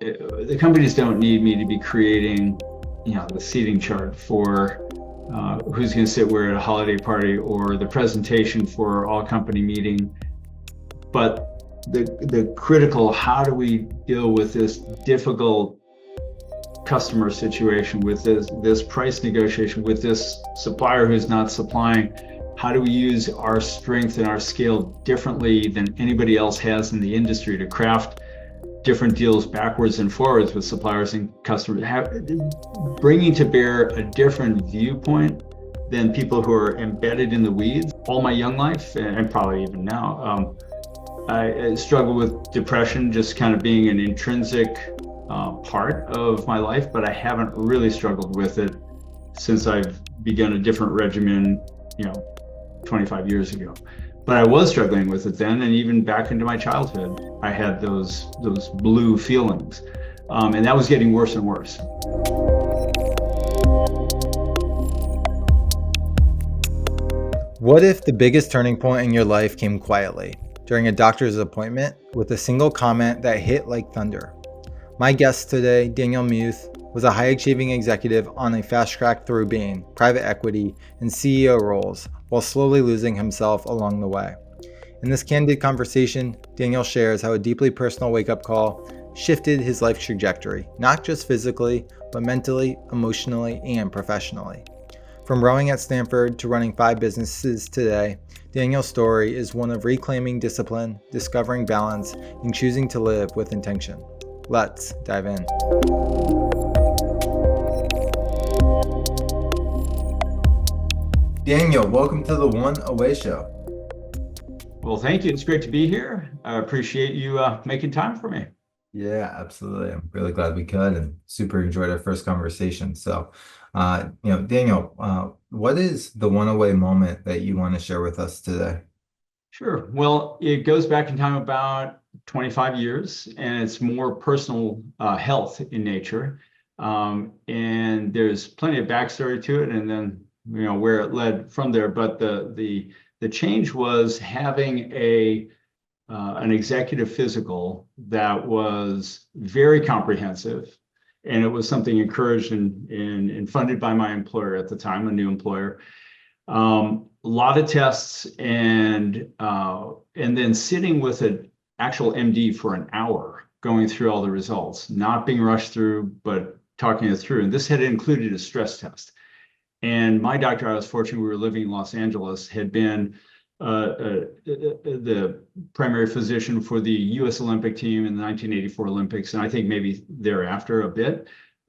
the companies don't need me to be creating, the seating chart for who's going to sit where at a holiday party or the presentation for all company meeting. But the critical, how do we deal with this difficult customer situation, with this price negotiation, with this supplier who's not supplying? How do we use our strength and our scale differently than anybody else has in the industry to craft different deals backwards and forwards with suppliers and customers, bringing to bear a different viewpoint than people who are embedded in the weeds. All my young life, and probably even now, I struggle with depression just kind of being an intrinsic part of my life, but I haven't really struggled with it since I've begun a different regimen, 25 years ago. But I was struggling with it then, and even back into my childhood, I had those blue feelings, and that was getting worse and worse. What if the biggest turning point in your life came quietly, during a doctor's appointment, with a single comment that hit like thunder? My guest today, Daniel Muth, was a high-achieving executive on a fast track through Bain, private equity, and CEO roles, while slowly losing himself along the way. In this candid conversation, Daniel shares how a deeply personal wake-up call shifted his life trajectory, not just physically, but mentally, emotionally, and professionally. From rowing at Stanford to running 5 businesses today, Daniel's story is one of reclaiming discipline, discovering balance, and choosing to live with intention. Let's dive in. Daniel, welcome to the One Away Show. Well, thank you. It's great to be here. I appreciate you making time for me. Yeah, absolutely. I'm really glad we could, and super enjoyed our first conversation. So, Daniel, what is the one away moment that you want to share with us today? Sure. Well, it goes back in time about 25 years, and it's more personal health in nature. And there's plenty of backstory to it, and then where it led from there. But the change was having an executive physical that was very comprehensive, and it was something encouraged and funded by my employer at the time, a new employer. A lot of tests, and then sitting with an actual MD for an hour, going through all the results, not being rushed through, but talking it through. And this had included a stress test. And my doctor, I was fortunate, we were living in Los Angeles, had been the primary physician for the U.S. Olympic team in the 1984 Olympics, and I think maybe thereafter a bit.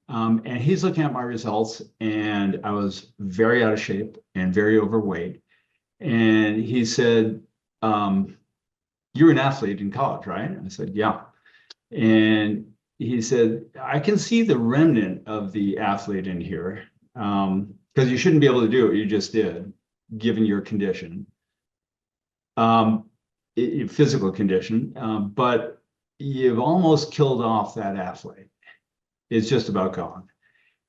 And he's looking at my results, and I was very out of shape and very overweight. And he said, "You were an athlete in college, right?" I said, "Yeah." And he said, "I can see the remnant of the athlete in here, because you shouldn't be able to do what you just did, given your condition, physical condition, but you've almost killed off that athlete. It's just about gone."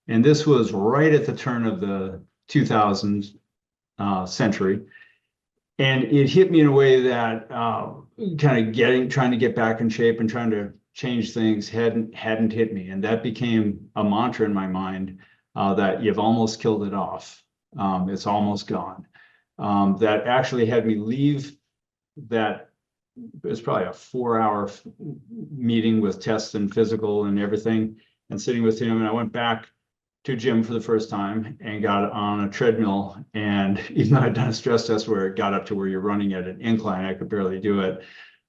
And this was right at the turn of the 2000s century. And it hit me in a way that trying to get back in shape and trying to change things hadn't hit me. And that became a mantra in my mind, that you've almost killed it off. It's almost gone. That actually had me leave that. It was probably a 4-hour meeting with tests and physical and everything, and sitting with him. And I went back to gym for the first time and got on a treadmill. And even though I'd done a stress test where it got up to where you're running at an incline, I could barely do it.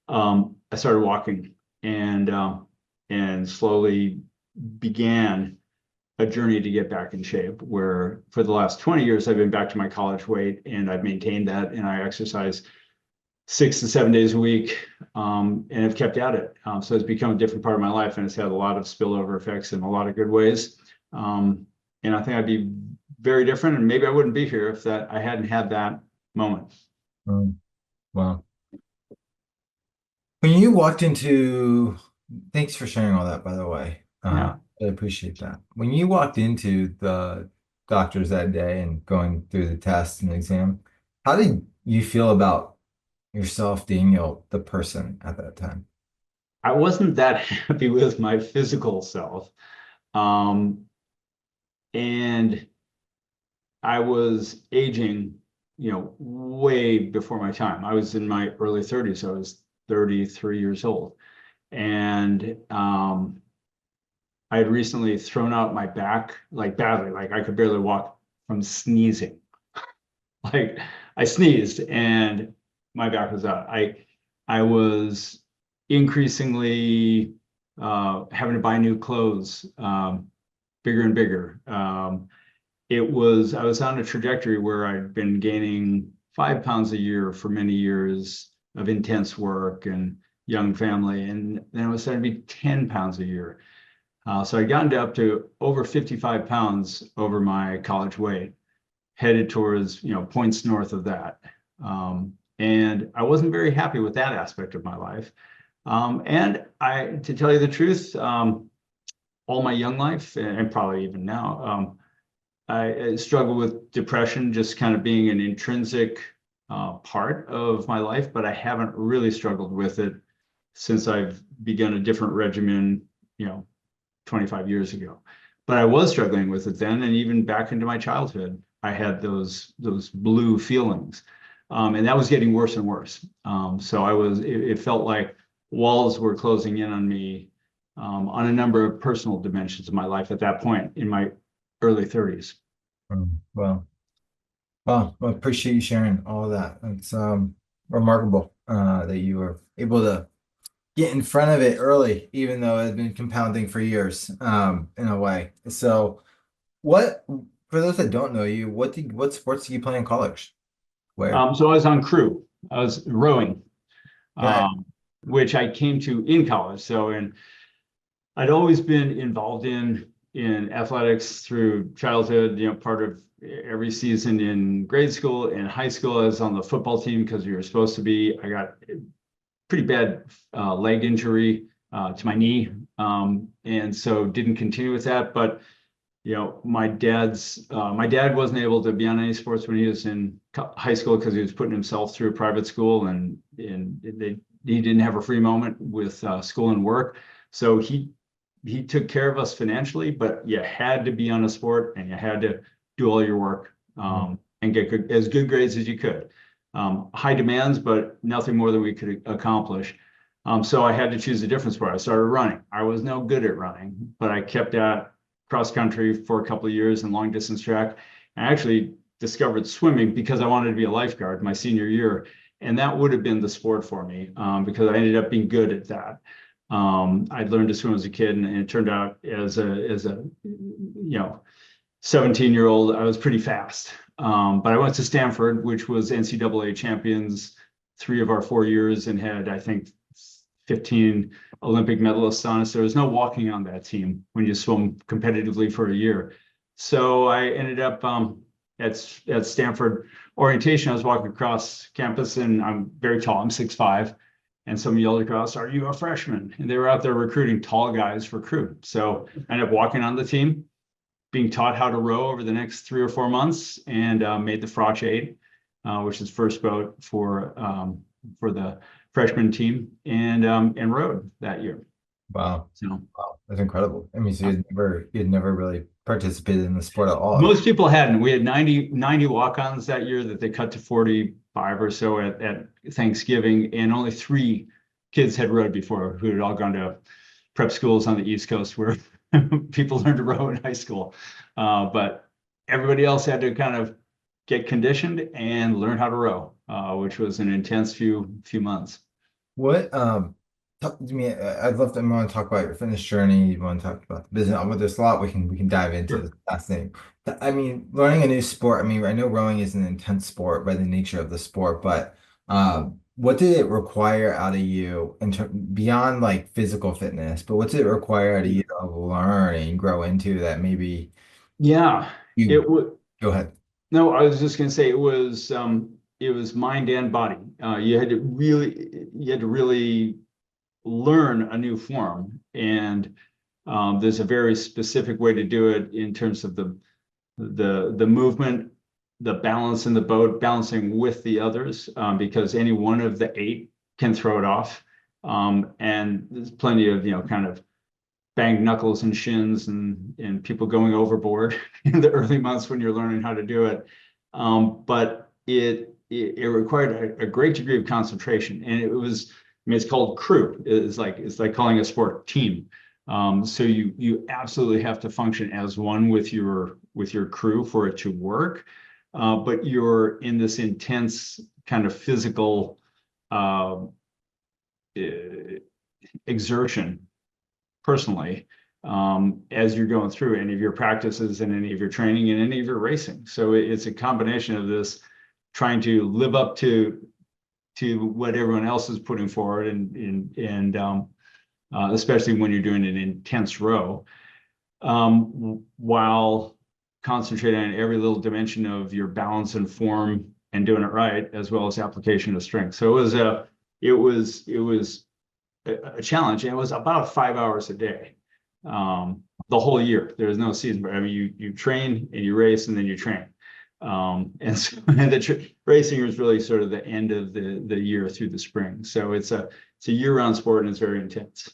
I started walking and slowly began a journey to get back in shape, where for the last 20 years, I've been back to my college weight, and I've maintained that, and I exercise 6 to 7 days a week, and have kept at it. So it's become a different part of my life, and it's had a lot of spillover effects in a lot of good ways. And I think I'd be very different, and maybe I wouldn't be here if I hadn't had that moment. Wow. When you walked into, thanks for sharing all that, by the way. Yeah. I appreciate that. When you walked into the doctors that day and going through the test and the exam, how did you feel about yourself, Daniel, the person, at that time? I wasn't that happy with my physical self. And I was aging, way before my time. I was in my early 30s. I was 33 years old. And I had recently thrown out my back like badly, like I could barely walk from sneezing. Like I sneezed and my back was out. I was increasingly having to buy new clothes, bigger and bigger. I was on a trajectory where I'd been gaining 5 pounds a year for many years of intense work and young family, and then it was starting to be 10 pounds a year. So I'd gotten up to over 55 pounds over my college weight, headed towards, points north of that. And I wasn't very happy with that aspect of my life. To tell you the truth, all my young life, and probably even now, I struggle with depression, just kind of being an intrinsic part of my life, but I haven't really struggled with it since I've begun a different regimen, 25 years ago. But I was struggling with it then, and even back into my childhood, I had those blue feelings, and that was getting worse and worse. It felt like walls were closing in on me on a number of personal dimensions of my life at that point in my early 30s. Well, I appreciate you sharing all of that. It's remarkable that you were able to get in front of it early, even though it had been compounding for years, in a way. So for those that don't know you, what sports did you play in college? Where? So I was on crew. I was rowing, Okay. which I came to in college. I'd always been involved in athletics through childhood, part of every season in grade school and high school. I was on the football team because we were supposed to be. I got pretty bad leg injury to my knee, and so didn't continue with that. But my dad wasn't able to be on any sports when he was in high school because he was putting himself through a private school, and he didn't have a free moment with school and work. So he took care of us financially, but you had to be on a sport and you had to do all your work and get as good grades as you could. High demands, but nothing more than we could accomplish. So I had to choose a different sport. I started running. I was no good at running, but I kept at cross country for a couple of years and long distance track. I actually discovered swimming because I wanted to be a lifeguard my senior year. And that would have been the sport for me because I ended up being good at that. I'd learned to swim as a kid, and it turned out as a 17-year-old, I was pretty fast. But I went to Stanford, which was NCAA champions 3 of our 4 years, and had, I think, 15 Olympic medalists on us. There was no walking on that team when you swim competitively for a year. So I ended up at Stanford orientation. I was walking across campus, and I'm very tall. I'm 6'5". And someone yelled across, "Are you a freshman?" And they were out there recruiting tall guys for crew. So I ended up walking on the team, being taught how to row over the next 3 or 4 months, and made the Froch 8, which is first boat for the freshman team, and rowed that year. Wow. So Wow, that's incredible. I mean, so you'd never really participated in the sport at all. most people hadn't. We had 90 walk-ons that year that they cut to 45 or so at Thanksgiving, and only 3 kids had rowed before, who had all gone to prep schools on the East Coast where people learned to row in high school. But everybody else had to kind of get conditioned and learn how to row, which was an intense few months. What talk to me. I'd love to. I want to talk about your fitness journey. You want to talk about the business. But there's a lot we can dive into. Sure. This fascinating. I mean, learning a new sport. I mean, I know rowing is an intense sport by the nature of the sport, but what did it require out of you beyond like physical fitness? But what did it require out of you to learn and grow into that maybe Yeah, you it would. go ahead. No, I was just going to say it was mind and body. You had to really learn a new form, and there's a very specific way to do it in terms of the movement, the balance in the boat, balancing with the others, because any one of the 8 can throw it off. And there's plenty of, kind of banged knuckles and shins and people going overboard in the early months when you're learning how to do it. But it required a great degree of concentration, and it was, I mean, it's called crew. It's like calling a sport team. So you absolutely have to function as one with your crew for it to work. But you're in this intense kind of physical exertion personally, as you're going through any of your practices and any of your training and any of your racing. So it's a combination of this trying to live up to what everyone else is putting forward, and especially when you're doing an intense row, while concentrating on every little dimension of your balance and form and doing it right, as well as application of strength. So it was a challenge, and it was about 5 hours a day, the whole year. There was no season, but I mean, you train and you race and then you train. And so the racing is really sort of the end of the year through the spring. So it's a year-round sport, and it's very intense.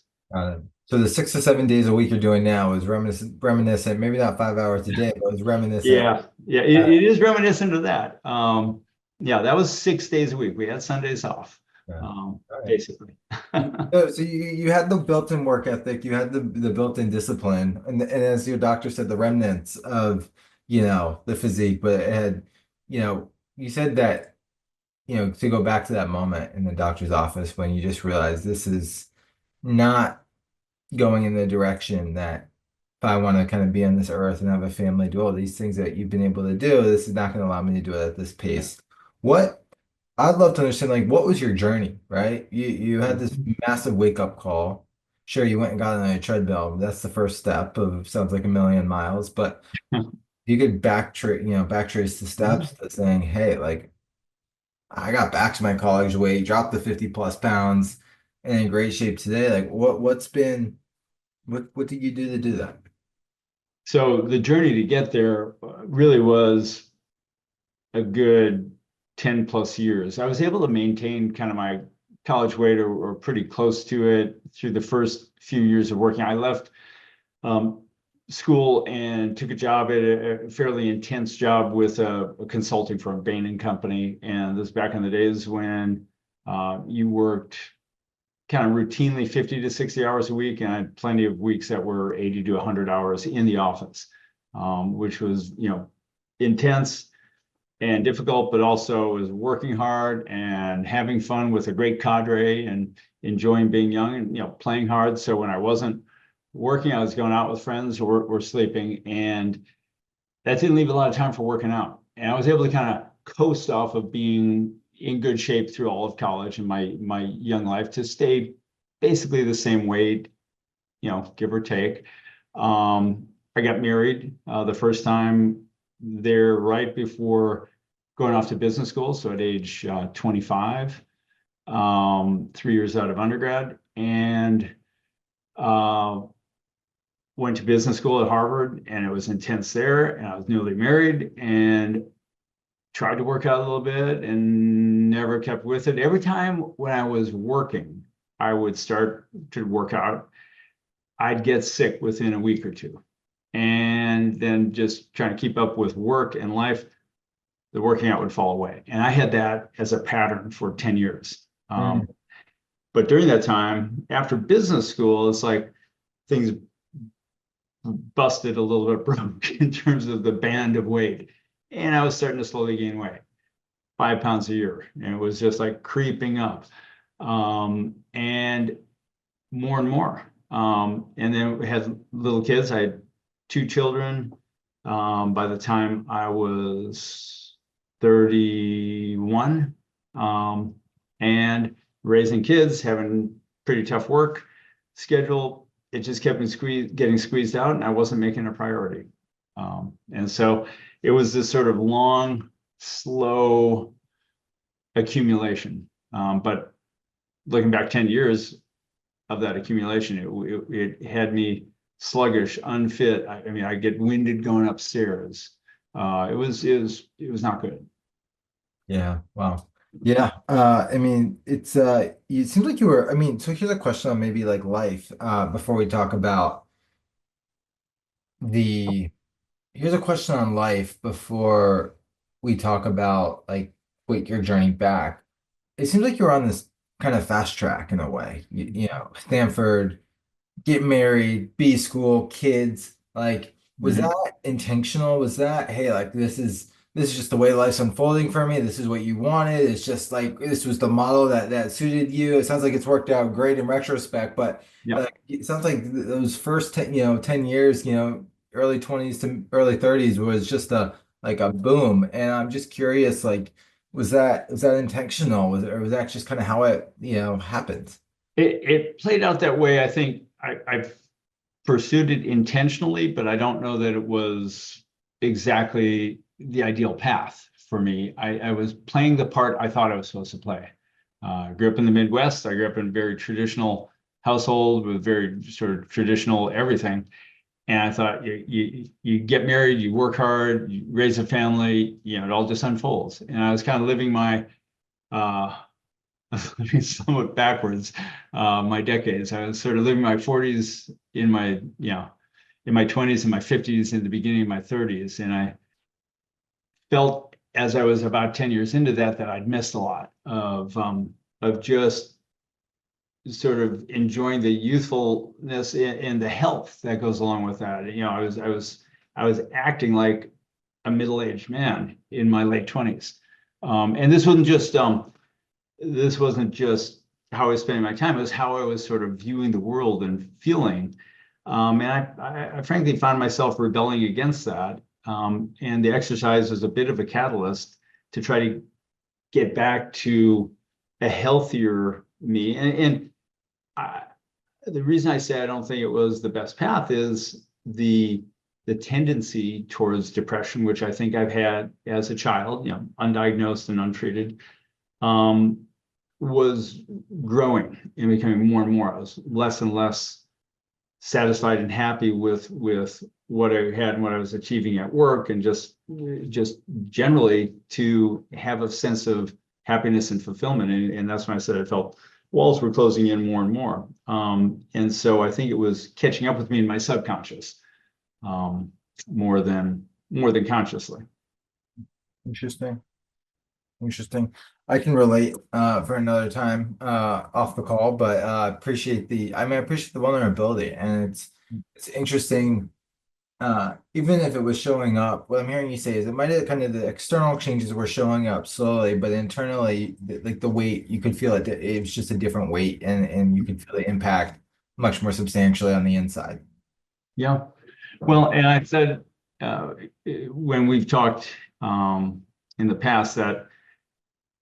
So the 6 to 7 days a week you're doing now is reminiscent, maybe not 5 hours a day, but it's reminiscent. Yeah, it is reminiscent of that. Yeah, that was 6 days a week. We had Sundays off, basically. So you had the built-in work ethic, you had the built-in discipline, and as your doctor said, the remnants of, the physique, but it had, you said that, to go back to that moment in the doctor's office when you just realized this is not going in the direction that if I want to kind of be on this earth and have a family, do all these things that you've been able to do, this is not going to allow me to do it at this pace. What I'd love to understand, like, what was your journey, right? You had this massive wake up call. Sure, you went and got on a treadmill. That's the first step of sounds like a million miles, but you could backtrace the steps to saying, hey, like, I got back to my college weight, dropped the 50 plus pounds, and in great shape today. Like, what did you do to do that? So the journey to get there really was a good 10 plus years. I was able to maintain kind of my college weight, or pretty close to it, through the first few years of working. I left school and took a job at a fairly intense job with a consulting firm, Bain and Company. And this back in the days when you worked kind of routinely 50 to 60 hours a week, and I had plenty of weeks that were 80 to 100 hours in the office, which was, intense and difficult, but also was working hard and having fun with a great cadre and enjoying being young and, playing hard. So when I wasn't working, I was going out with friends or sleeping, and that didn't leave a lot of time for working out. And I was able to kind of coast off of being in good shape through all of college and my young life to stay basically the same weight, give or take. I got married the first time there right before going off to business school, so at age 25, 3 years out of undergrad, and went to business school at Harvard, and it was intense there, and I was newly married and tried to work out a little bit and never kept with it. Every time when I was working, I would start to work out, I'd get sick within a week or two. And then just trying to keep up with work and life, the working out would fall away. And I had that as a pattern for 10 years. But during that time, after business school, it's like things busted a little bit broke in terms of the band of weight. And I was starting to slowly gain weight, 5 pounds a year. And it was just like creeping up, and more. And then we had little kids. I had 2 children. By the time I was 31, and raising kids, having pretty tough work schedule, it just kept me getting squeezed out, and I wasn't making a priority. And so it was this sort of long, slow accumulation. But looking back 10 years of that accumulation, it had me sluggish, unfit. I mean, I get winded going upstairs. It was not good. Yeah. Wow. Yeah. I mean, it seems like you were, I mean, so here's a question on maybe like life, before we talk about the, here's a question on life before we talk about like what your journey back. It seems like you were on this kind of fast track in a way, you know, Stanford, get married, be school, kids. Like, was Mhm. that intentional? Was that, hey, like this is just the way life's unfolding for me. This is what you wanted. It's just like this was the model that suited you. It sounds like it's worked out great in retrospect, but Yeah. it sounds like those first 10, 10 years, early 20s to early 30s was just a like a boom. And I'm just curious, like, was that intentional? Was that just kind of how it, happened? It played out that way. I think I've pursued it intentionally, but I don't know that it was exactly the ideal path for me. I was playing the part I thought I was supposed to play. I grew up in the Midwest. I grew up in a very traditional household with very sort of traditional everything. And I thought you get married, you work hard, you raise a family, it all just unfolds. And I was kind of living my uh, somewhat backwards, my decades. I was sort of living my 40s in my 20s and my 50s in the beginning of my 30s. And I felt as I was about 10 years into that I'd missed a lot of just sort of enjoying the youthfulness and the health that goes along with that. I was acting like a middle-aged man in my late 20s. And this wasn't just how I was spending my time, it was how I was sort of viewing the world and feeling. And I frankly found myself rebelling against that. And the exercise was a bit of a catalyst to try to get back to a healthier me. And I, the reason I say I don't think it was the best path is the tendency towards depression, which I think I've had as a child, undiagnosed and untreated, um, was growing and becoming more and more. I was less and less satisfied and happy with what I had and what I was achieving at work, and just generally to have a sense of happiness and fulfillment. And that's when I said I felt walls were closing in more and more. And so I think it was catching up with me in my subconscious, um, more than consciously. Interesting. Interesting. I can relate for another time off the call, but I appreciate the vulnerability, and it's interesting. Even if it was showing up, what I'm hearing you say is it might have kind of the external changes were showing up slowly, but internally, like the weight, you could feel it was just a different weight, and you could feel the impact much more substantially on the inside. Yeah. Well, and I said uh, when we've talked in the past that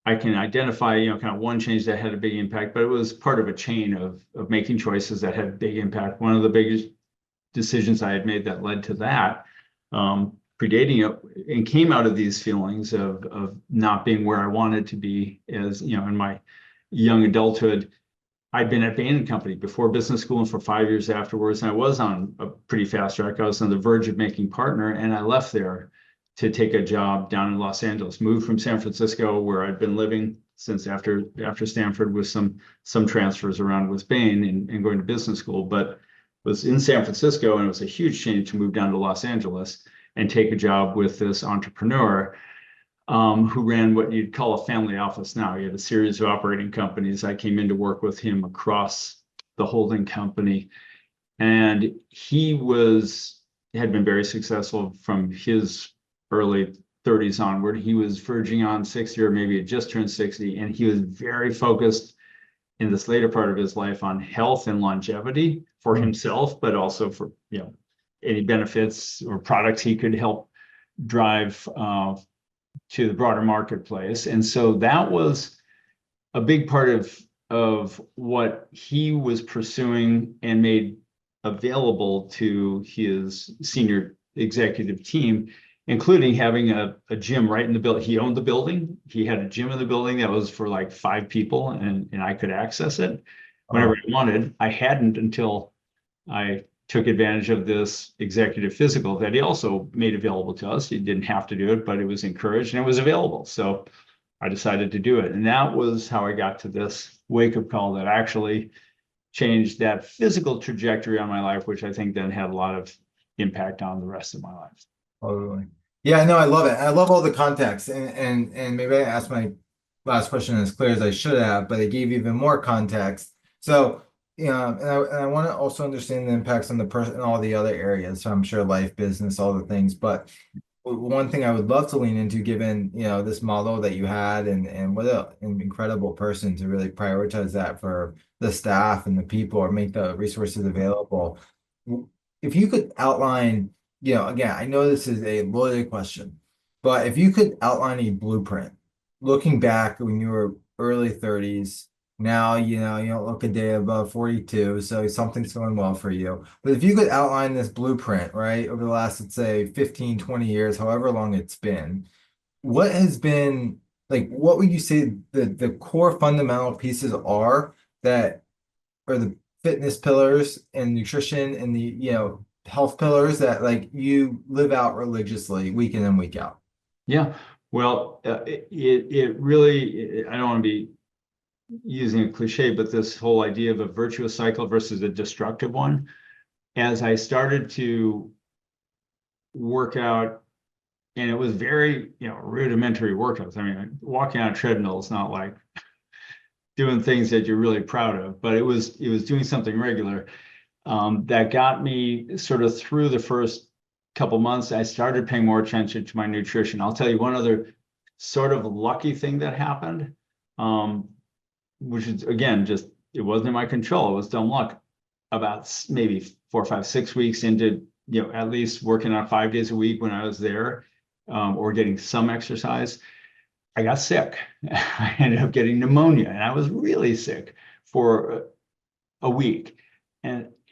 I can identify, kind of one change that had a big impact, but it was part of a chain of making choices that had big impact. One of the biggest decisions I had made that led to that, predating it, and came out of these feelings of not being where I wanted to be, as in my young adulthood. I'd been at Bain and Company before business school and for 5 years afterwards, and I was on a pretty fast track. I was on the verge of making partner, and I left there to take a job down in Los Angeles. Moved from San Francisco, where I'd been living since after Stanford, with some transfers around with Bain and going to business school, but was in San Francisco, and it was a huge change to move down to Los Angeles and take a job with this entrepreneur, who ran what you'd call a family office now. He had a series of operating companies. I came in to work with him across the holding company, and had been very successful from his early 30s onward. He was verging on 60, or maybe had just turned 60, and he was very focused in this later part of his life on health and longevity for Hmm. himself, but also for any benefits or products he could help drive to the broader marketplace. And so that was a big part of what he was pursuing and made available to his senior executive team, including having a gym right in the building. He owned the building. He had a gym in the building that was for like 5 people, and I could access it whenever Oh, I wanted. I hadn't until I took advantage of this executive physical that he also made available to us. He didn't have to do it, but it was encouraged and it was available. So I decided to do it. And that was how I got to this wake-up call that actually changed that physical trajectory on my life, which I think then had a lot of impact on the rest of my life. Totally. Yeah, no, I love it. I love all the context, and maybe I asked my last question as clear as I should have, but it gave even more context. So, and I want to also understand the impacts on the person and all the other areas. So I'm sure life, business, all the things. But one thing I would love to lean into, given this model that you had, and what an incredible person to really prioritize that for the staff and the people, or make the resources available. If you could outline, again, I know this is a loaded question, but if you could outline a blueprint, looking back when you were early 30s, now, you don't look a day above 42, so something's going well for you. But if you could outline this blueprint, right, over the last, let's say, 15, 20 years, however long it's been, what has been, like, what would you say the core fundamental pieces are that are the fitness pillars and nutrition and the, health pillars that like you live out religiously week in and week out? Yeah, well, it really, I don't want to be using a cliche, but this whole idea of a virtuous cycle versus a destructive one, as I started to work out, and it was very, rudimentary workouts. I mean, walking on a treadmill is not like doing things that you're really proud of, but it was doing something regular that got me sort of through the first couple months. I started paying more attention to my nutrition. I'll tell you one other sort of lucky thing that happened, which is, again, just, it wasn't in my control. It was dumb luck. About maybe 4, 5, 6 weeks into, at least working out 5 days a week when I was there, or getting some exercise, I got sick. I ended up getting pneumonia, and I was really sick for a week.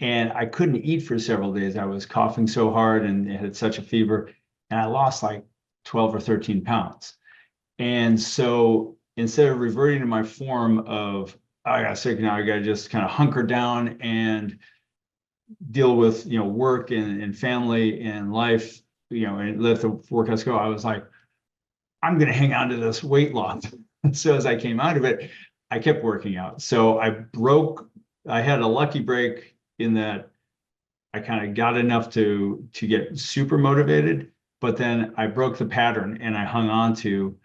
And I couldn't eat for several days. I was coughing so hard and had such a fever, and I lost like 12 or 13 pounds. And so instead of reverting to my form of, oh, I got sick, now I got to just kind of hunker down and deal with, work and family and life, and let the workouts go, I was like, I'm going to hang on to this weight loss. So as I came out of it, I kept working out. So I had a lucky break in that I kind of got enough to get super motivated, but then I broke the pattern and I hung on to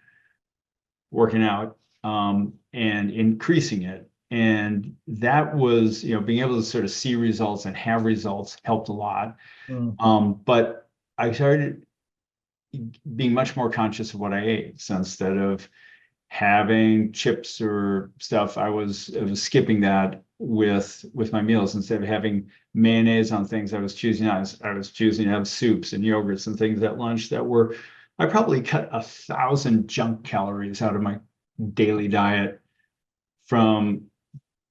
working out and increasing it. And that was, being able to sort of see results and have results helped a lot. But I started being much more conscious of what I ate. So instead of having chips or stuff, I was skipping that with my meals. Instead of having mayonnaise on things, I was choosing to have soups and yogurts and things at lunch I probably cut 1,000 junk calories out of my daily diet from,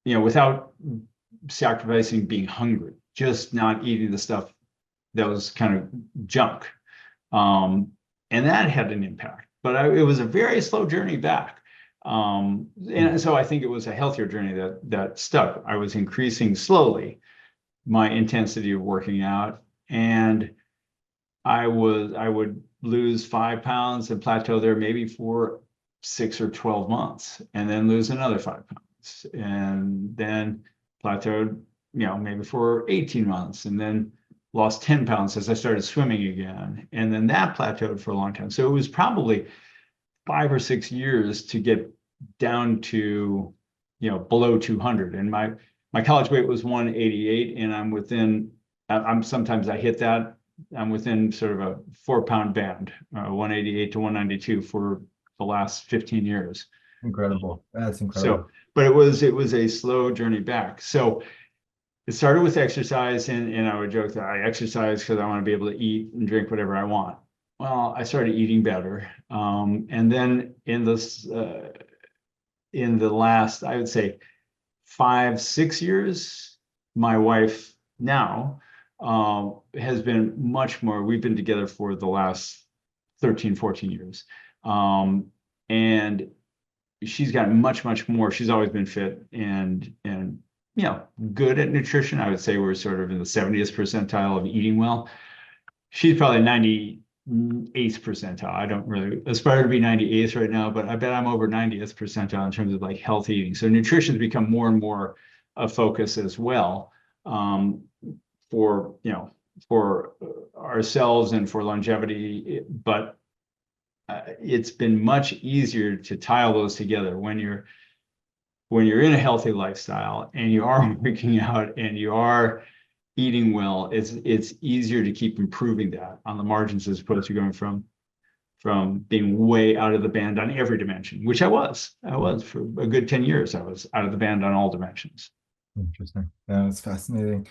without sacrificing being hungry, just not eating the stuff that was kind of junk. And that had an impact, but it was a very slow journey back. And so I think it was a healthier journey that stuck. I was increasing slowly my intensity of working out, and I would lose 5 pounds and plateau there maybe for 6 or 12 months, and then lose another 5 pounds, and then plateaued, maybe for 18 months, and then lost 10 pounds as I started swimming again. And then that plateaued for a long time. So it was probably 5 or 6 years to get down to, below 200. And my college weight was 188, and sometimes I hit that. I'm within sort of a 4-pound band, 188 to 192 for the last 15 years. Incredible. That's incredible. So, but it was a slow journey back. So it started with exercise, and I would joke that I exercise because I want to be able to eat and drink whatever I want. Well, I started eating better. And then in the last, I would say 5, 6 years, my wife now has been much more, we've been together for the last 13, 14 years. And she's gotten much, much more. She's always been fit and good at nutrition. I would say we're sort of in the 70th percentile of eating well. She's probably eighth percentile. I don't really aspire to be 98th right now, but I bet I'm over 90th percentile in terms of like health eating. So nutrition has become more and more a focus as well, for, for ourselves and for longevity. But it's been much easier to tie all those together when you're in a healthy lifestyle and you are working out and you are eating well. It's easier to keep improving that on the margins as opposed to going from being way out of the band on every dimension, which I was for a good 10 years. I was out of the band on all dimensions. Interesting. Yeah, that's fascinating.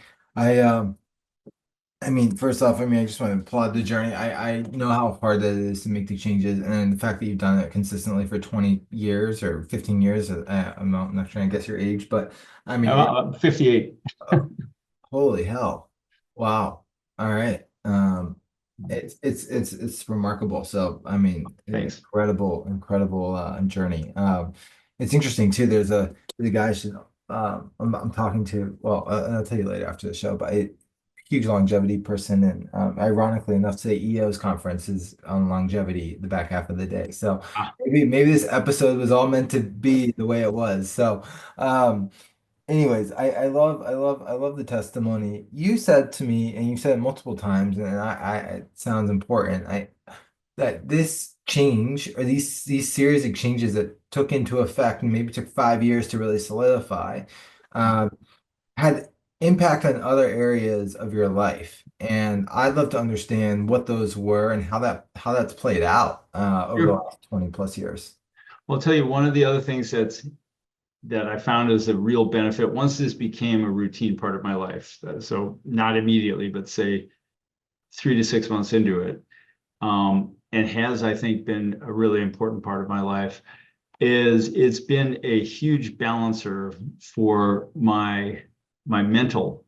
I mean, first off, I just want to applaud the journey. I know how hard that is to make the changes, and the fact that you've done it consistently for 20 years or 15 years. I'm not trying to guess your age, but I mean, 58. holy hell. Wow. All right. It's remarkable. So, I mean, Thanks. incredible journey. It's interesting too. There's the guy I'm talking to. Well, I'll tell you later after the show, but huge longevity person, and ironically enough, today EO's conference is on longevity the back half of the day. So Ah, maybe this episode was all meant to be the way it was. So anyways, I love the testimony. You said to me, and you said it multiple times, and it sounds important. That this change or these series of changes that took into effect and maybe took 5 years to really solidify, had impact on other areas of your life. And I'd love to understand what those were and how that's played out over the sure. last 20 plus years. Well, I'll tell you one of the other things that I found as a real benefit once this became a routine part of my life. So not immediately, but say 3 to 6 months into it, and has, I think, been a really important part of my life, is it's been a huge balancer for my mental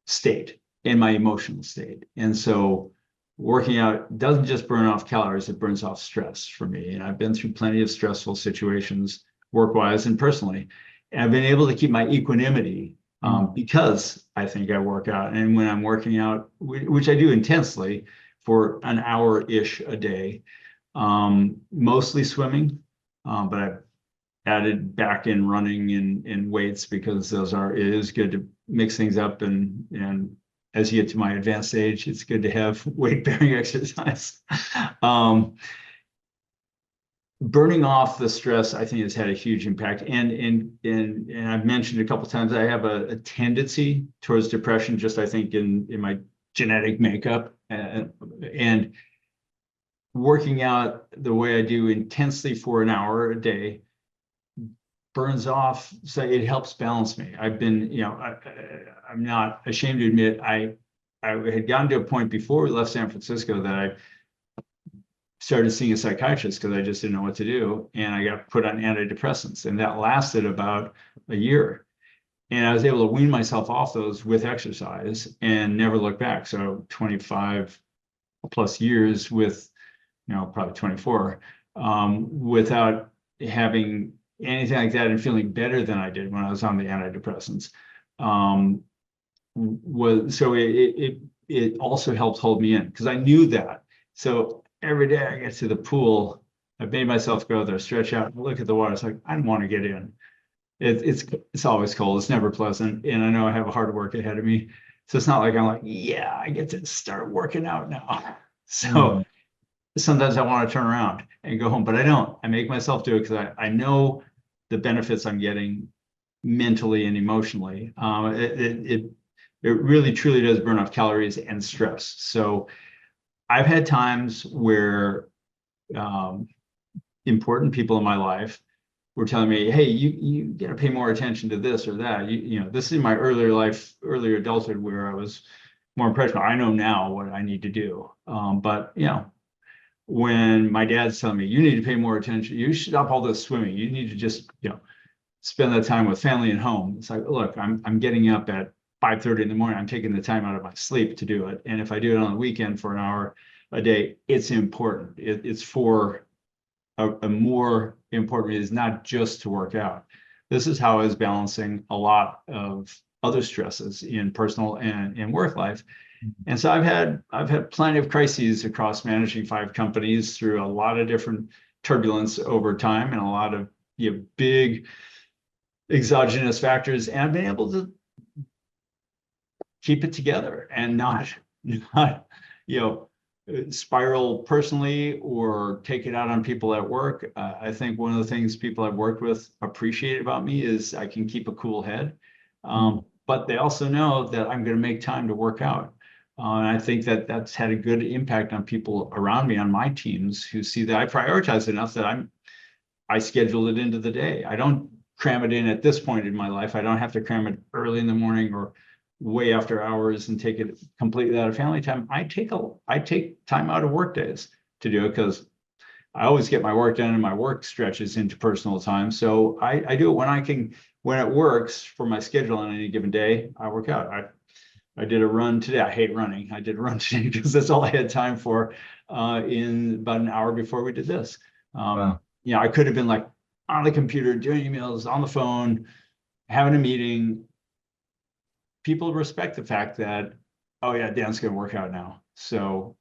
state and my emotional state. And so working out doesn't just burn off calories, it burns off stress for me. And I've been through plenty of stressful situations, work-wise and personally. And I've been able to keep my equanimity, because I think I work out. And when I'm working out, which I do intensely for an hour-ish a day, mostly swimming, but I've added back in running and weights because it is good to mix things up, and as you get to my advanced age, it's good to have weight-bearing exercise. Burning off the stress, I think, has had a huge impact. And I've mentioned a couple of times I have a tendency towards depression, just I think in my genetic makeup, and working out the way I do intensely for an hour a day burns off, so it helps balance me. I've been, I'm not ashamed to admit, I had gotten to a point before we left San Francisco that I started seeing a psychiatrist because I just didn't know what to do, and I got put on antidepressants, and that lasted about a year. And I was able to wean myself off those with exercise and never look back. So 25 plus years with, probably 24, without having anything like that and feeling better than I did when I was on the antidepressants. It also helped hold me in because I knew that. So every day I get to the pool, I've made myself go there, stretch out, look at the water. It's like, I don't want to get in. It's always cold. It's never pleasant. And I know I have a hard work ahead of me. So it's not like I'm like, yeah, I get to start working out now. So sometimes I want to turn around and go home, but I don't. I make myself do it because I know the benefits I'm getting mentally and emotionally. It really truly does burn off calories and stress. So I've had times where important people in my life were telling me, hey, you got to pay more attention to this or that. This is in my earlier adulthood where I was more impressionable. I know now what I need to do. But when my dad's telling me, you need to pay more attention, you should stop all this swimming. You need to just, spend that time with family and home. It's like, look, I'm getting up at 5:30 in the morning. I'm taking the time out of my sleep to do it. And if I do it on the weekend for an hour a day, it's important. It's for a more important reason. It's not just to work out. This is how I was balancing a lot of other stresses in personal and work life. And so I've had plenty of crises across managing 5 companies through a lot of different turbulence over time and a lot of big exogenous factors, and I've been able to keep it together and not spiral personally or take it out on people at work. I think one of the things people I've worked with appreciate about me is I can keep a cool head. But they also know that I'm going to make time to work out. And I think that that's had a good impact on people around me, on my teams, who see that I prioritize enough that I schedule it into the day. I don't cram it in at this point in my life. I don't have to cram it early in the morning or way after hours and take it completely out of family time. I take time out of work days to do it because I always get my work done and my work stretches into personal time. So I do it when I can, when it works for my schedule on any given day. I work out. I did a run today. I hate running. I did a run today because that's all I had time for in about an hour before we did this. Wow. I could have been like on the computer, doing emails, on the phone, having a meeting. People respect the fact that, oh yeah, Dan's going to work out now. So,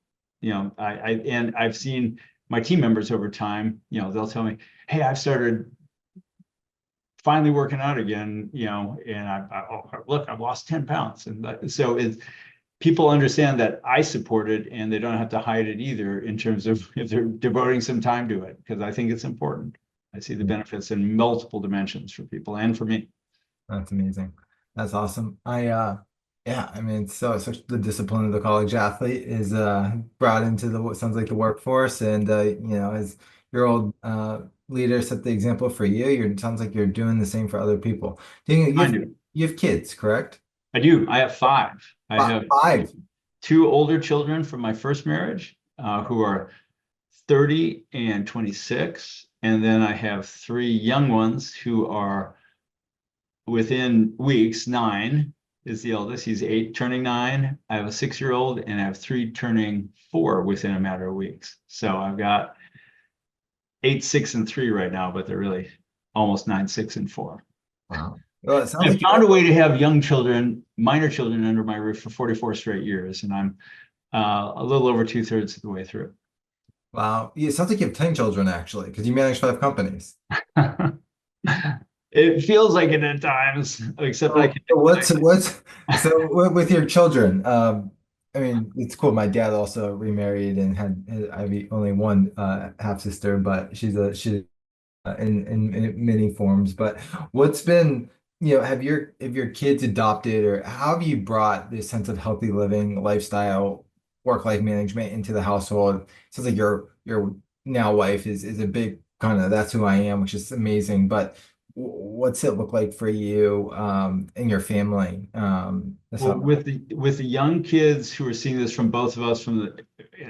I've seen my team members over time, they'll tell me, hey, I've started finally working out again, and look, I've lost 10 pounds. And so people understand that I support it and they don't have to hide it either in terms of if they're devoting some time to it, because I think it's important. I see the benefits in multiple dimensions for people and for me. That's amazing. That's awesome. Yeah, I mean, so such the discipline of the college athlete is brought into the what sounds like the workforce, and as your old leader set the example for you, it sounds like you're doing the same for other people. I do. You have kids, correct? I do. I have 5. I have Five. 2 older children from my first marriage who are 30 and 26. And then I have 3 young ones who are within weeks. 9 is the eldest. He's 8 turning 9. I have a 6-year-old and I have 3 turning 4 within a matter of weeks. So I've got 8, 6, and 3 right now, but they're really almost 9, 6, and 4. Wow. Well, it sounds I like found a way to have young children, minor children, under my roof for 44 straight years, and I'm a little over 2/3 of the way through. wow. It sounds like you have 10 children actually, because you manage 5 companies. It feels like it at times, except I can. What's so with your children? I mean, it's cool. My dad also remarried and had I have only one half sister, but she's in many forms. But what's been, have your kids adopted, or how have you brought this sense of healthy living, lifestyle, work-life management into the household? It sounds like your now wife is a big kind of that's who I am, which is amazing. But what's it look like for you and your family? Well, with the young kids who are seeing this from both of us from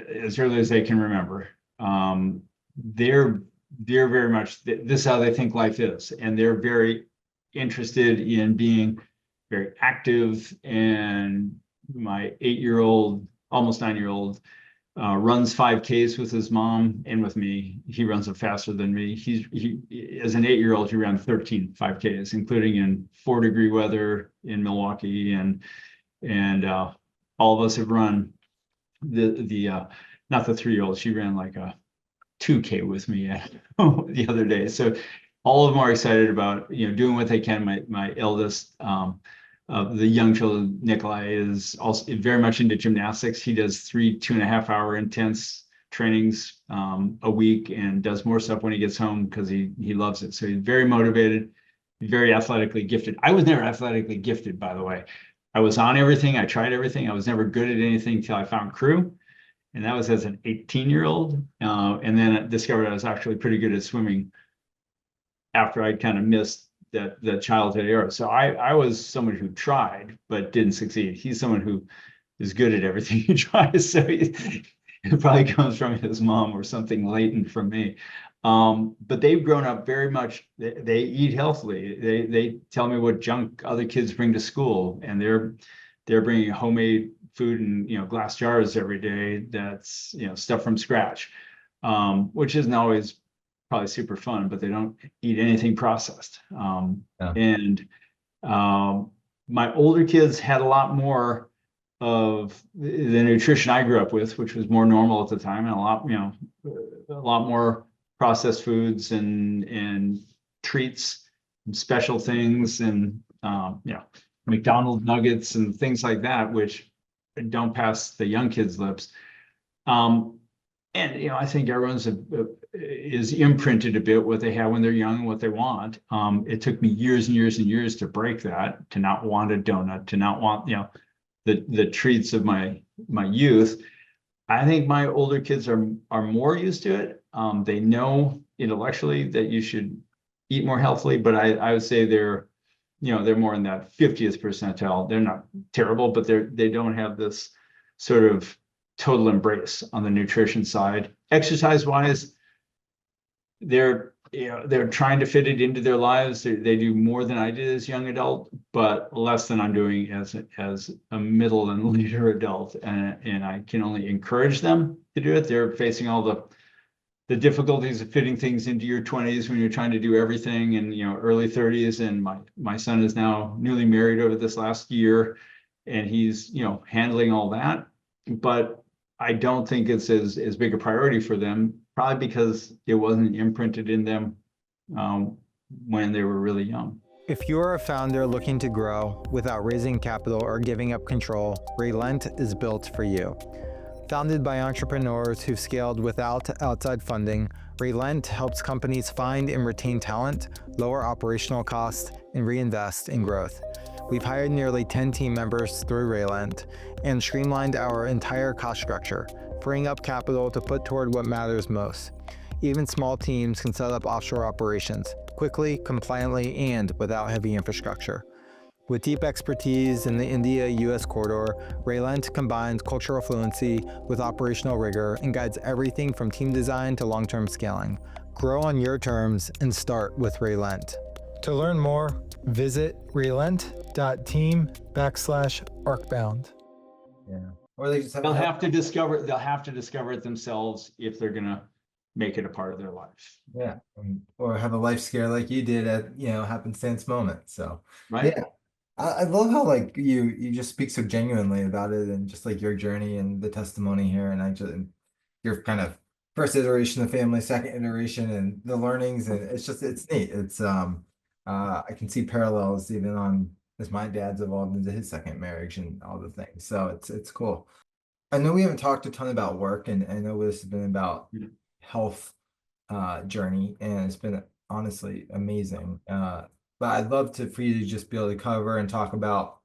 as early as they can remember, they're very much this is how they think life is, and they're very interested in being very active. And my 8-year-old, almost 9-year-old, runs 5Ks with his mom and with me. He runs it faster than me. He as an 8-year-old, he ran 13 5Ks, including in 4-degree weather in Milwaukee, and all of us have run the not the 3-year-old. She ran like a 2K with me the other day. So all of them are excited about doing what they can. My eldest, the young children, Nikolai, is also very much into gymnastics. He does 3 2.5-hour intense trainings a week, and does more stuff when he gets home because he loves it. So he's very motivated, very athletically gifted. I was never athletically gifted, by the way. I was on everything. I tried everything. I was never good at anything until I found crew. And that was as an 18-year-old. And then I discovered I was actually pretty good at swimming after I'd kind of missed that childhood era. So I was someone who tried but didn't succeed. He's someone who is good at everything he tries. So it probably comes from his mom or something latent from me. But they've grown up very much. They eat healthily. They tell me what junk other kids bring to school, and they're bringing homemade food in glass jars every day. That's stuff from scratch, which isn't always probably super fun, but they don't eat anything processed. Yeah. And my older kids had a lot more the nutrition I grew up with, which was more normal at the time, and a lot more processed foods and treats and special things and McDonald's nuggets and things like that, which don't pass the young kids' lips. And I think everyone's is imprinted a bit what they have when they're young and what they want. It took me years and years and years to break that, to not want a donut, to not want the treats of my youth. I think my older kids are more used to it. They know intellectually that you should eat more healthily, but I would say they're more in that 50th percentile. They're not terrible, but they don't have this sort of total embrace on the nutrition side. Exercise wise, they're trying to fit it into their lives. They do more than I did as a young adult, but less than I'm doing as a middle and later adult. And I can only encourage them to do it. They're facing all the difficulties of fitting things into your 20s when you're trying to do everything, and early 30s. And my son is now newly married over this last year, and he's handling all that. But I don't think it's as big a priority for them, probably because it wasn't imprinted in them when they were really young. If you are a founder looking to grow without raising capital or giving up control, Relent is built for you. Founded by entrepreneurs who've scaled without outside funding, Relent helps companies find and retain talent, lower operational costs, and reinvest in growth. We've hired nearly 10 team members through Relent and streamlined our entire cost structure, freeing up capital to put toward what matters most. Even small teams can set up offshore operations quickly, compliantly, and without heavy infrastructure. With deep expertise in the India-US corridor, Relent combines cultural fluency with operational rigor and guides everything from team design to long-term scaling. Grow on your terms and start with Relent. To learn more, visit relent.team/arcbound. Yeah. Or they just They'll have to discover it themselves if they're gonna make it a part of their life. Yeah. Or have a life scare like you did at happenstance moment. So Right. yeah. I love how like you just speak so genuinely about it, and just like your journey and the testimony here, and your kind of first iteration of family, second iteration, and the learnings, and it's neat. It's I can see parallels even on as my dad's evolved into his second marriage and all the things. So it's cool. I know we haven't talked a ton about work, and I know this has been about health journey, and it's been honestly amazing. But I'd love for you to just be able to cover and talk about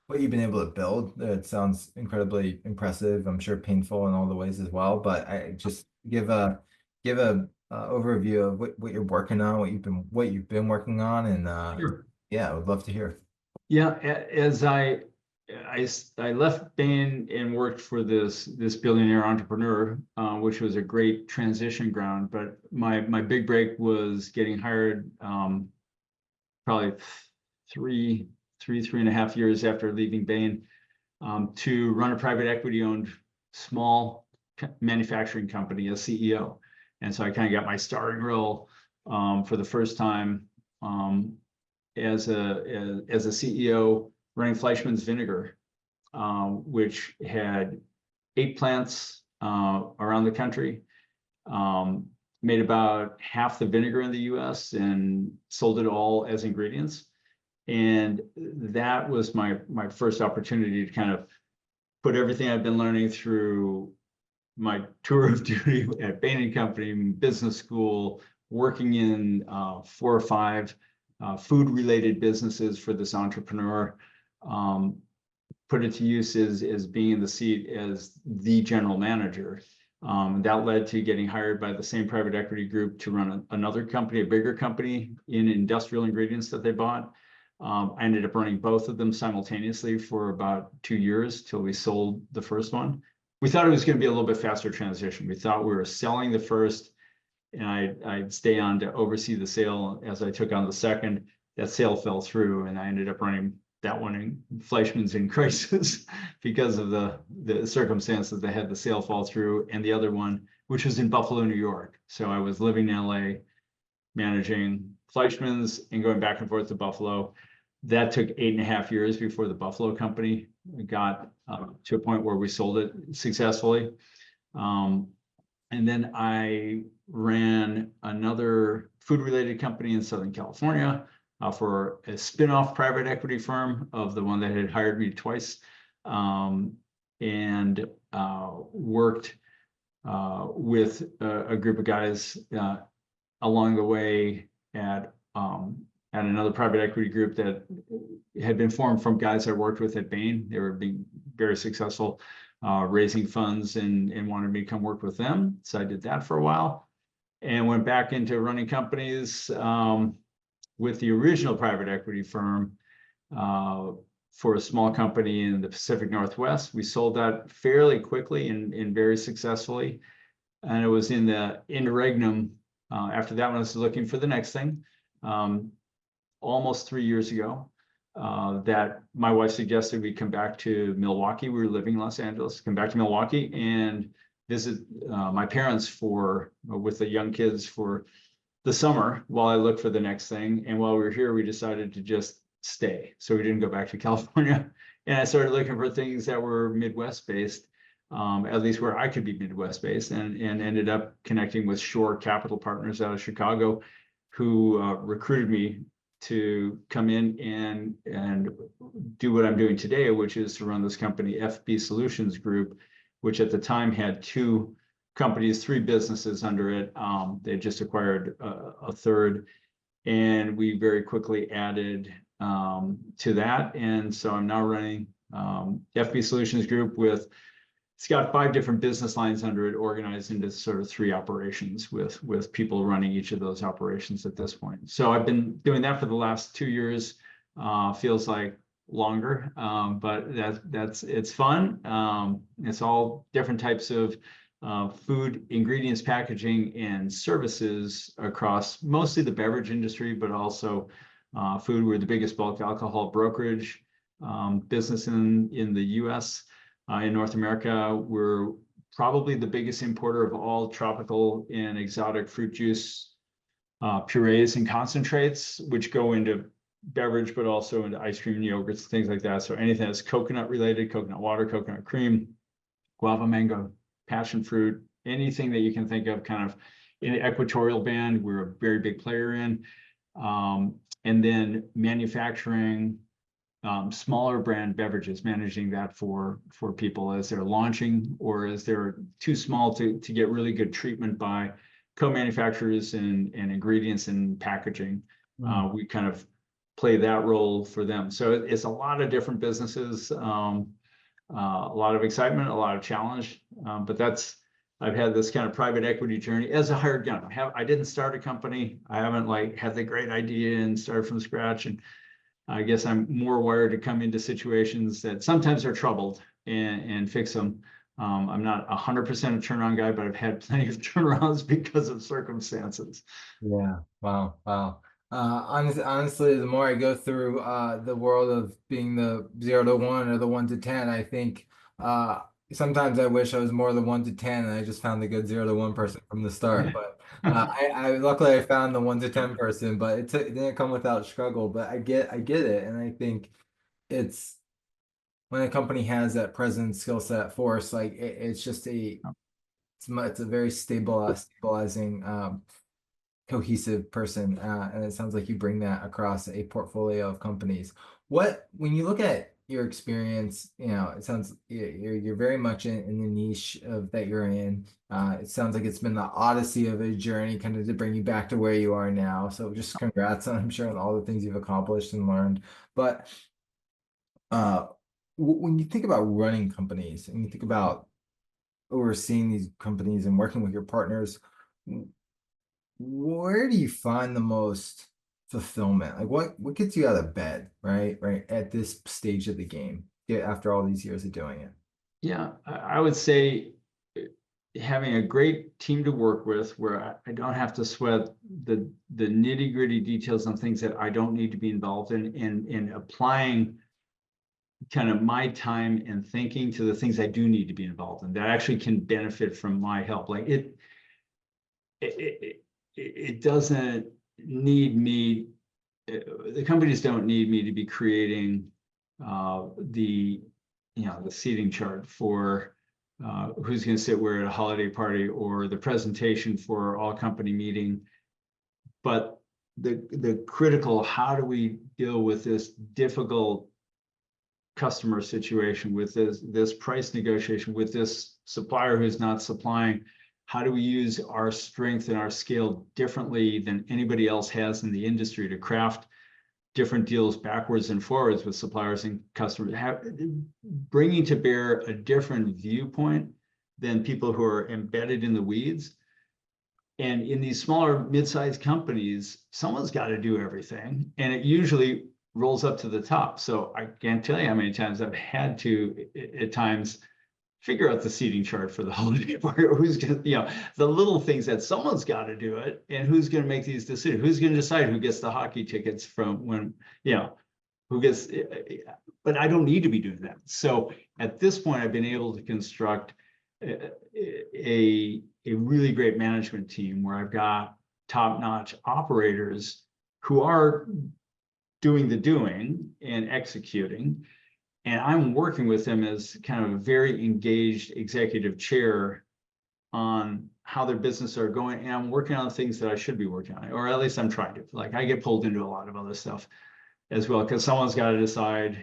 what you've been able to build. It sounds incredibly impressive. I'm sure painful in all the ways as well. But I just give a overview of what you're working on, what you've been working on, and yeah, I would love to hear. Yeah, as I left Bain and worked for this billionaire entrepreneur, which was a great transition ground. But my big break was getting hired probably three and a half years after leaving Bain to run a private equity owned small manufacturing company as CEO. And so I kind of got my starting role for the first time as a CEO running Fleischmann's Vinegar, which had 8 plants around the country, made about half the vinegar in the US and sold it all as ingredients. And that was my first opportunity to kind of put everything I've been learning through my tour of duty at Bain & Company, business school, working in 4 or 5 food-related businesses for this entrepreneur, put it to use as being in the seat as the general manager. That led to getting hired by the same private equity group to run another company, a bigger company in industrial ingredients that they bought. I ended up running both of them simultaneously for about 2 years till we sold the first one. We thought it was going to be a little bit faster transition. We thought we were selling the first, and I'd stay on to oversee the sale as I took on the second. That sale fell through, and I ended up running that one in Fleischmann's in crisis because of the circumstances that had the sale fall through, and the other one, which was in Buffalo, New York. So I was living in LA, managing Fleischmann's and going back and forth to Buffalo. That took 8.5 years before the Buffalo company got to a point where we sold it successfully. And then I ran another food-related company in Southern California for a spin-off private equity firm of the one that had hired me twice, and worked with a group of guys along the way at another private equity group that had been formed from guys I worked with at Bain. They were being very successful raising funds and wanted me to come work with them. So I did that for a while and went back into running companies with the original private equity firm for a small company in the Pacific Northwest. We sold that fairly quickly and very successfully. And it was in the interregnum after that one, I was looking for the next thing. Almost 3 years ago, that my wife suggested we come back to Milwaukee. We were living in Los Angeles, come back to Milwaukee and visit my parents with the young kids for the summer while I looked for the next thing. And while we were here, we decided to just stay. So we didn't go back to California. And I started looking for things that were Midwest based, at least where I could be Midwest based, and ended up connecting with Shore Capital Partners out of Chicago, who recruited me to come in and do what I'm doing today, which is to run this company, FB Solutions Group, which at the time had 2 companies, 3 businesses under it. They just acquired a third, and we very quickly added to that. And so I'm now running FB Solutions Group it's got 5 different business lines under it, organized into sort of 3 operations with people running each of those operations at this point. So I've been doing that for the last 2 years. Feels like longer, but it's fun. It's all different types of food, ingredients, packaging, and services across mostly the beverage industry, but also food. We're the biggest bulk alcohol brokerage business in the U.S. In North America, we're probably the biggest importer of all tropical and exotic fruit juice purees and concentrates, which go into beverage, but also into ice cream and yogurts, things like that. So anything that's coconut related, coconut water, coconut cream, guava, mango, passion fruit, anything that you can think of kind of in the equatorial band, we're a very big player in. And then manufacturing smaller brand beverages, managing that for people as they're launching or as they're too small to get really good treatment by co-manufacturers and ingredients and packaging. We kind of play that role for them. So it's a lot of different businesses, a lot of excitement, a lot of challenge. But I've had this kind of private equity journey as a hired gun. I didn't start a company. I haven't had the great idea and started from scratch. And I guess I'm more wired to come into situations that sometimes are troubled and fix them. I'm not 100% a turnaround guy, but I've had plenty of turnarounds because of circumstances. Yeah. Wow. Honestly, the more I go through the world of being the 0 to 1 or the 1 to 10, I think sometimes I wish I was more the 1 to 10 and I just found the good 0 to 1 person from the start. But I luckily I found the 1 to 10 person, but it didn't come without struggle. But I get it, and I think it's when a company has that presence, skill set, force, it's just it's a very stabilizing, cohesive person, and it sounds like you bring that across a portfolio of companies. When you look at your experience, it sounds you're very much in the niche that you're in. It sounds like it's been the odyssey of a journey kind of to bring you back to where you are now. So just congrats on, I'm sure, on all the things you've accomplished and learned. But when you think about running companies and you think about overseeing these companies and working with your partners, where do you find the most fulfillment? What gets you out of bed, right at this stage of the game, after all these years of doing it? Yeah, I would say having a great team to work with where I don't have to sweat the nitty gritty details on things that I don't need to be involved in, and applying kind of my time and thinking to the things I do need to be involved in that actually can benefit from my help. It doesn't need me the companies don't need me to be creating the seating chart for who's going to sit where at a holiday party, or the presentation for all company meeting. But the critical, how do we deal with this difficult customer situation, with this price negotiation, with this supplier who's not supplying? How do we use our strength and our scale differently than anybody else has in the industry to craft different deals backwards and forwards with suppliers and customers, bringing to bear a different viewpoint than people who are embedded in the weeds. And in these smaller mid-sized companies, someone's got to do everything, and it usually rolls up to the top. So I can't tell you how many times I've had to, at times, figure out the seating chart for the holiday party, or who's going to, the little things that someone's got to do it, and who's going to make these decisions, who's going to decide who gets the hockey tickets from when, who gets, but I don't need to be doing that. So at this point, I've been able to construct a really great management team where I've got top-notch operators who are doing the doing and executing. And I'm working with them as kind of a very engaged executive chair on how their business are going. And I'm working on things that I should be working on, or at least I'm trying to. Like, I get pulled into a lot of other stuff as well, because someone's got to decide,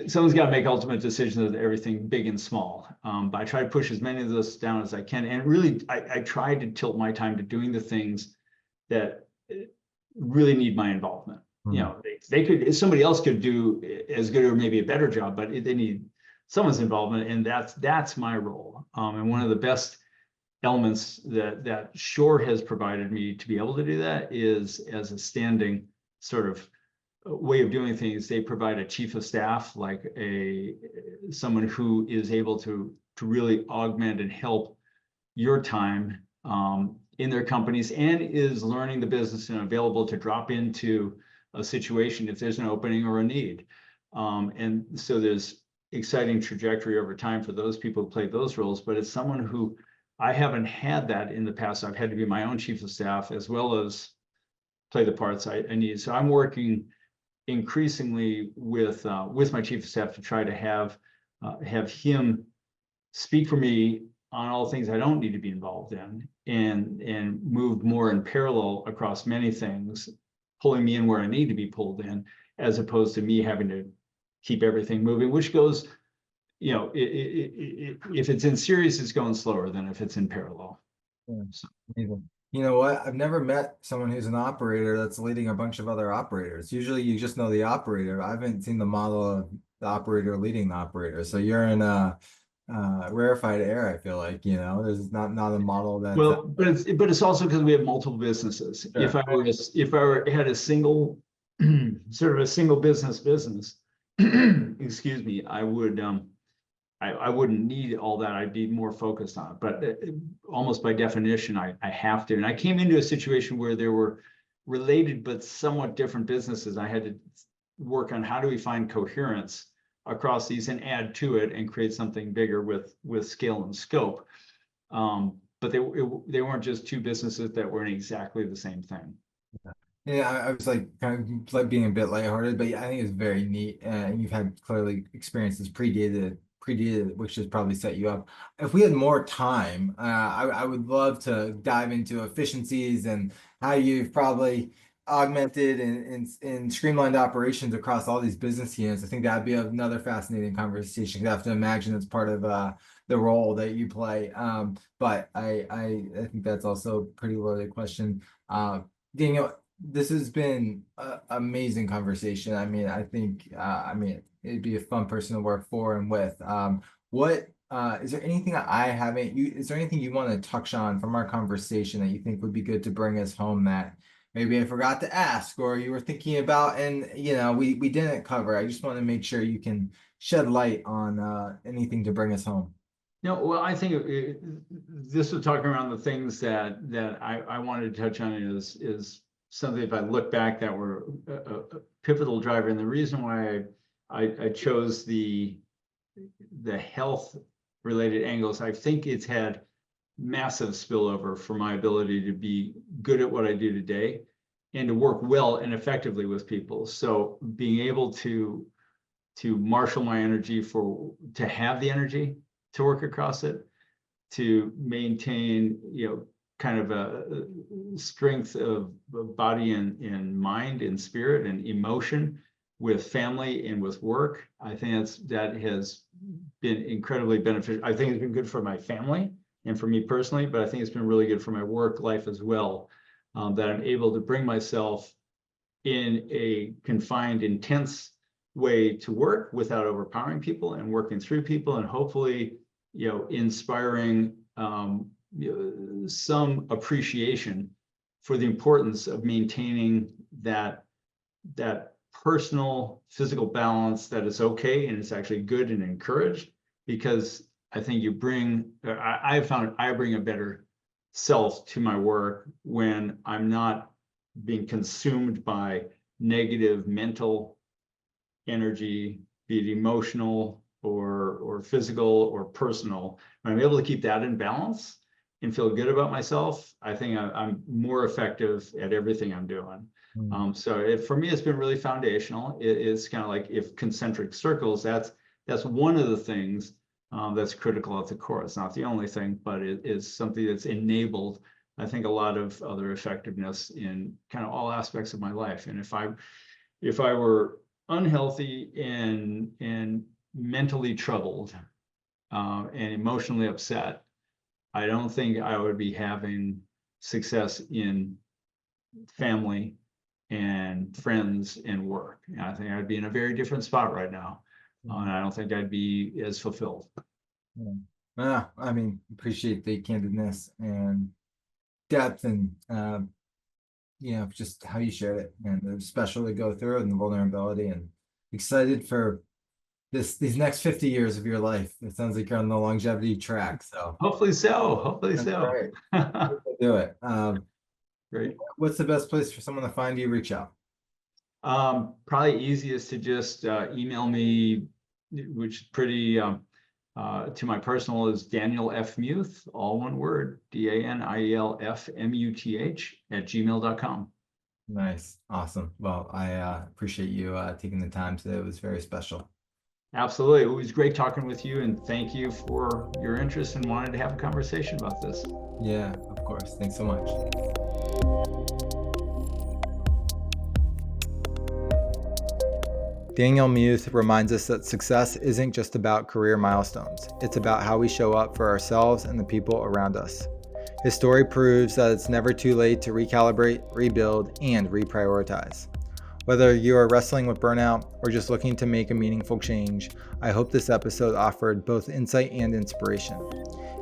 someone's got to make ultimate decisions of everything big and small. But I try to push as many of those down as I can. And really, I try to tilt my time to doing the things that really need my involvement. They could, somebody else could do as good or maybe a better job, but they need someone's involvement, and that's my role. And one of the best elements that Shore has provided me to be able to do that is, as a standing sort of way of doing things, they provide a chief of staff, like someone who is able to really augment and help your time in their companies, and is learning the business and available to drop into a situation if there's an opening or a need. And so there's exciting trajectory over time for those people who play those roles. But it's someone who, I haven't had that in the past. I've had to be my own chief of staff as well as play the parts I need. So I'm working increasingly with my chief of staff to try to have him speak for me on all things I don't need to be involved in, and move more in parallel across many things, pulling me in where I need to be pulled in, as opposed to me having to keep everything moving, which goes, if it's in series, it's going slower than if it's in parallel. Yeah. So, you know what? I've never met someone who's an operator that's leading a bunch of other operators. Usually you just know the operator. I haven't seen the model of the operator leading the operator. So you're in a rarefied air, I feel like, there's not a model that. Well, but it's also because we have multiple businesses. Sure. If I had a single sort of a single business, excuse me, I would I wouldn't need all that. I'd be more focused on it. But almost by definition, I have to. And I came into a situation where there were related but somewhat different businesses. I had to work on how do we find coherence across these and add to it and create something bigger with scale and scope. But they weren't just two businesses that were in exactly the same thing. Yeah, I was like kind of like being a bit lighthearted, but yeah, I think it's very neat. And you've had clearly experiences predated, which has probably set you up. If we had more time, I would love to dive into efficiencies and how you've probably augmented and streamlined operations across all these business units. I think that'd be another fascinating conversation. I have to imagine it's part of the role that you play. But I think that's also a pretty loaded question. Daniel, this has been an amazing conversation. I mean, I think, it'd be a fun person to work for and with. Is there anything that I haven't, is there anything you want to touch on from our conversation that you think would be good to bring us home that maybe I forgot to ask, or you were thinking about and, we didn't cover? I just want to make sure you can shed light on anything to bring us home. No, well, I think this was talking around the things that I wanted to touch on is something, if I look back, that were a pivotal driver. And the reason why I chose the health related angles, I think it's had massive spillover for my ability to be good at what I do today. and to work well and effectively with people. So being able to marshal my energy to have the energy to work across it, to maintain, kind of a strength of body and mind and spirit and emotion with family and with work. I think that has been incredibly beneficial. I think it's been good for my family and for me personally, but I think it's been really good for my work life as well, that I'm able to bring myself in a confined, intense way to work without overpowering people and working through people, and hopefully, inspiring some appreciation for the importance of maintaining that personal physical balance that is okay and it's actually good and encouraged, because I think I've found I bring a better self to my work when I'm not being consumed by negative mental energy, be it emotional or physical or personal. When I'm able to keep that in balance and feel good about myself, I think I'm more effective at everything I'm doing. So for me, it's been really foundational. It's kind of like, if concentric circles, that's one of the things that's critical at the core. It's not the only thing, but it is something that's enabled, I think, a lot of other effectiveness in kind of all aspects of my life. And if I were unhealthy and mentally troubled and emotionally upset, I don't think I would be having success in family and friends and work. And I think I'd be in a very different spot right now. And I don't think I'd be as fulfilled. Yeah, I mean, appreciate the candidness and depth and just how you shared it, and the special to go through and the vulnerability, and excited for these next 50 years of your life. It sounds like you're on the longevity track. So hopefully so. right. Do it. Great. What's the best place for someone to find you, reach out? Probably easiest to just email me, which is pretty to my personal, is Daniel F. Muth, all one word, DANIELFMUTH @gmail.com. Nice. Awesome. Well, I appreciate you taking the time today. It was very special. Absolutely. It was great talking with you, and thank you for your interest and wanting to have a conversation about this. Yeah, of course. Thanks so much. Daniel Muth reminds us that success isn't just about career milestones. It's about how we show up for ourselves and the people around us. His story proves that it's never too late to recalibrate, rebuild, and reprioritize. Whether you are wrestling with burnout or just looking to make a meaningful change, I hope this episode offered both insight and inspiration.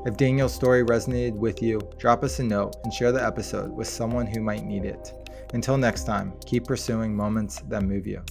If Daniel's story resonated with you, drop us a note and share the episode with someone who might need it. Until next time, keep pursuing moments that move you.